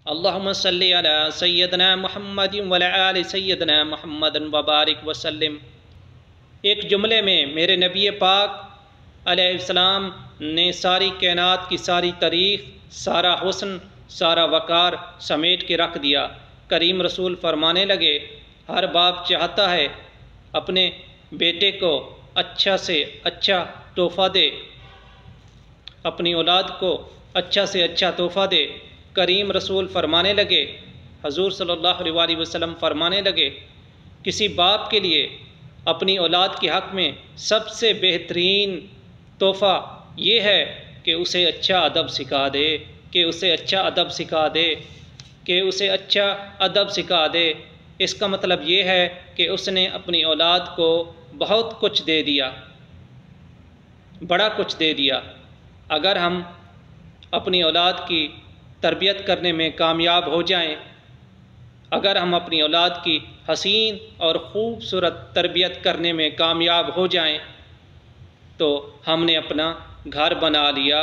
اللہم صلی علی سیدنا محمد وعلی آل سیدنا محمد وبارک وسلم۔ ایک جملے میں میرے نبی پاک علیہ السلام نے ساری کائنات کی ساری تاریخ، سارا حسن، سارا وقار سمیٹ کے رکھ دیا۔ کریم رسول فرمانے لگے، ہر باپ چاہتا ہے اپنے بیٹے کو اچھا سے اچھا تحفہ دے، اپنی اولاد کو اچھا سے اچھا تحفہ دے۔ کریم رسول فرمانے لگے، حضور صلی اللہ علیہ وسلم فرمانے لگے، کسی باپ کے لیے اپنی اولاد کے حق میں سب سے بہترین تحفہ یہ ہے کہ اسے اچھا ادب سکھا دے، کہ اسے اچھا ادب سکھا دے، کہ اسے اچھا ادب سکھا دے۔ اس کا مطلب یہ ہے کہ اس نے اپنی اولاد کو بہت کچھ دے دیا، بڑا کچھ دے دیا۔ اگر ہم اپنی اولاد کی تربیت کرنے میں کامیاب ہو جائیں، اگر ہم اپنی اولاد کی حسین اور خوبصورت تربیت کرنے میں کامیاب ہو جائیں تو ہم نے اپنا گھر بنا لیا۔